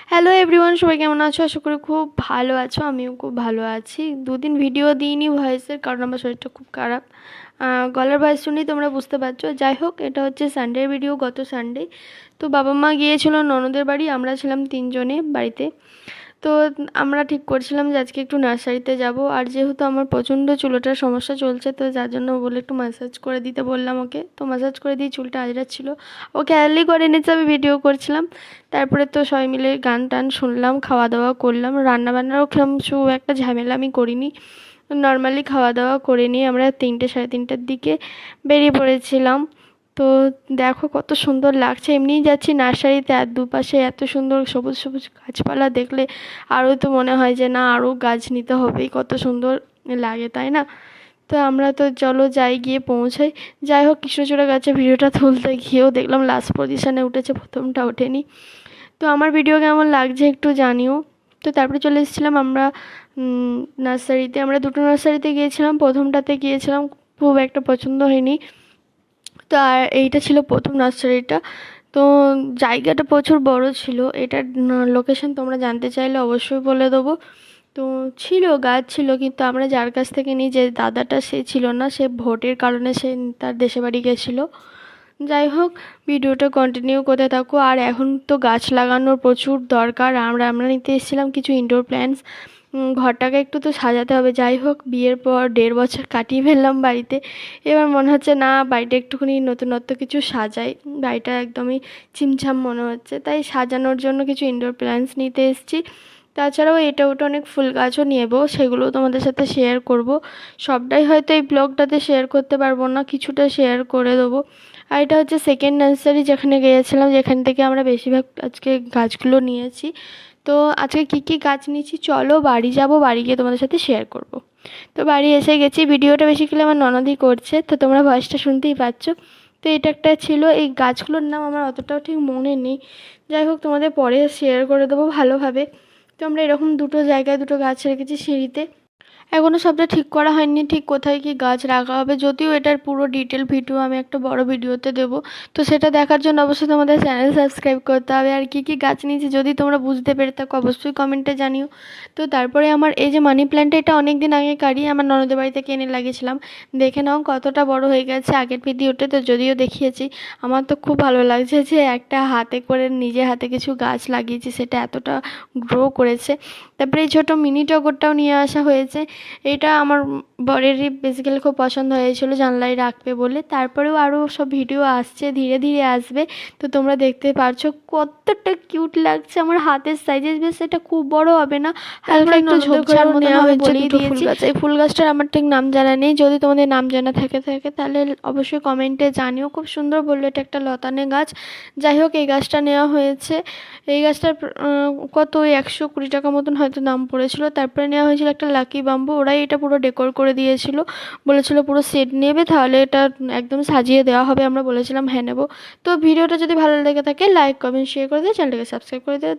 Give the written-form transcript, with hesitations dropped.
Hello everyone, সবাই কেমন আছো? আশা করি খুব ভালো আছো। আমিও খুব ভালো আছি। দুদিন ভিডিও দিইনি ভয়েসের, কারণ আমার শরীরটা খুব খারাপ। গলার ভয়েস শুনেই তোমরা বুঝতে পারছো। যাই হোক, এটা হচ্ছে সানডের ভিডিও, গত সানডে। তো বাবা মা গিয়েছিল ননদের বাড়ি, আমরা ছিলাম তিনজনে বাড়িতে। তো আমরা ঠিক করছিলাম যে আজকে একটু নার্সারিতে যাব। আর যেহেতু আমার প্রচণ্ড চুলোটার সমস্যা চলছে, তো যার জন্য বলে একটু ম্যাসাজ করে দিতে বললাম ওকে। তো ম্যাসাজ করে দিয়ে চুলটা আঁচড়াচ্ছিল, ও খেয়ালই করে নিচ্ছে আমি ভিডিও করছিলাম। তারপরে তো সবাই মিলে গান টান শুনলাম, খাওয়া দাওয়া করলাম। রান্নাবান্নারও খুব একটা ঝামেলা আমি করিনি, নর্মালি খাওয়া দাওয়া করে নিয়ে আমরা 3টে সাড়ে 3টার দিকে বেরিয়ে পড়েছিলাম। তো দেখো কত সুন্দর লাগছে, এমনিই যাচ্ছি নার্সারিতে, আর দুপাশে এত সুন্দর সবুজ সবুজ গাছপালা দেখলে আরও তো মনে হয় যে না, আরও গাছ নিতে হবে, কত সুন্দর লাগে, তাই না? তো আমরা তো চলো যাই, গিয়ে পৌঁছাই। যাই হোক, কৃষ্ণচূড়া গাছে ভিডিওটা তুলতে গিয়েও দেখলাম লাস্ট পজিশানে উঠেছে, প্রথমটা ওঠেনি। তো আমার ভিডিও কেমন লাগছে একটু জানিও। তো তারপরে চলে এসেছিলাম আমরা নার্সারিতে। আমরা দুটো নার্সারিতে গিয়েছিলাম, প্রথমটাতে গিয়েছিলাম, খুব একটা পছন্দ হয়নি। তো আর এইটা ছিল প্রথম নার্সারিটা। তো জায়গাটা প্রচুর বড় ছিল। এটার লোকেশন তোমরা জানতে চাইলে অবশ্যই বলে দেবো। তো ছিল, গাছ ছিল, কিন্তু আমরা যার কাছ থেকে নিই, যে দাদাটা, সে ছিল না, সে ভোটের কারণে সে তার দেশে বাড়ি গেছিলো। যাই হোক, ভিডিওটা কন্টিনিউ করতে থাকো। আর এখন তো গাছ লাগানোর প্রচুর দরকার। আমরা নিতে এসেছিলাম কিছু ইনডোর প্ল্যান্টস। ঘরটাকে একটু তো সাজাতে হবে। যাই হোক, বিয়ের পর 1.5 বছর কাটিয়ে ফেললাম বাড়িতে। এবার মনে হচ্ছে না, বাড়িটা একটুখানি নতুনত্ব কিছু সাজাই। বাড়িটা একদমই ছিমছাম মনে হচ্ছে, তাই সাজানোর জন্য কিছু ইনডোর প্ল্যান্টস নিতে এসেছি। তাছাড়াও এটা ওটা অনেক ফুল গাছও নেবো, সেগুলোও তোমাদের সাথে শেয়ার করব। সবটাই হয়তো এই ব্লগটাতে শেয়ার করতে পারবো না, কিছুটা শেয়ার করে দেবো। আর এটা হচ্ছে সেকেন্ড নার্সারি যেখানে গিয়েছিলাম, যেখান থেকে আমরা বেশিরভাগ আজকে গাছগুলো নিয়েছি। তো আজকে কী কী গাছ নিয়েছি চলো বাড়ি যাব, বাড়ি গিয়ে তোমাদের সাথে শেয়ার করব। তো বাড়ি এসে গেছি, ভিডিওটা বেসিক্যালি আমার ননদই করছে, তো তোমরা ভয়েসটা শুনতেই পাচ্ছ। তো এটা একটা ছিল, এই গাছগুলোর নাম আমার অতটাও ঠিক মনে নেই। যাই হোক, তোমাদের পরে শেয়ার করে দেবো ভালোভাবে। তো আমরা এরকম দুটো জায়গায় দুটো গাছ রেখেছি সিঁড়িতে। এখনও সবটা ঠিক করা হয়নি, ঠিক কোথায় কী গাছ রাখা হবে, যদিও এটার পুরো ডিটেল ভিডিও আমি একটা বড় ভিডিওতে দেবো। তো সেটা দেখার জন্য অবশ্যই তোমাদের চ্যানেল সাবস্ক্রাইব করতে হবে। আর কী কী গাছ নিয়েছি যদি তোমরা বুঝতে পেরে থাকো অবশ্যই কমেন্টে জানিও। তো তারপরে আমার এই যে মানি প্ল্যান্টটা, এটা অনেক দিন আগে কারি, আমার ননদের বাড়ি থেকে এনে লাগিয়েছিলাম। দেখে নাও কতটা বড় হয়ে গেছে, আগের ভিডিওতে তো যদিও দেখিয়েছি। আমার তো খুব ভালো লাগছে যে একটা হাতে করে নিজে হাতে কিছু গাছ লাগিয়েছি, সেটা এতটা গ্রো করেছে। তারপরে এই ছোটো মিনি টগরটাও নিয়ে আসা হয়েছে। এটা আমার বরেরই বেসিক্যালি খুব পছন্দ হয়েছিল জানলায় রাখবে বলে। তারপরেও আরও সব ভিডিও আসছে, ধীরে ধীরে আসবে। তো তোমরা দেখতে পারছো কতটা কিউট লাগছে, আমার হাতের সাইজের, বেশ এটা খুব বড় হবে না, হালকা একটু ঝোপঝাড় মতো হবে বলেই দিয়েছি। এই ফুল গাছটার আমার ঠিক নাম জানা নেই, যদি তোমাদের নাম জানা থাকে তাহলে অবশ্যই কমেন্টে জানিও। খুব সুন্দর বললো, এটা একটা লতানে গাছ। যাই হোক, এই গাছটা নেওয়া হয়েছে। এই গাছটার কত 120 টাকা মতন হয়তো দাম পড়েছিল। তারপরে নেওয়া হয়েছিল একটা লাকি বাম্বু, ওরাই এটা পুরো ডেকোর করে দিয়েছিল, বলেছিল পুরো সেট নেবে তাহলে এটা একদম সাজিয়ে দেওয়া হবে। আমরা বলেছিলাম হ্যাঁ নেবো। তো ভিডিওটা যদি ভালো লেগে থাকে লাইক কমেন্ট শেয়ার করে দিয়ে চ্যানেলটাকে সাবস্ক্রাইব করে দেবে।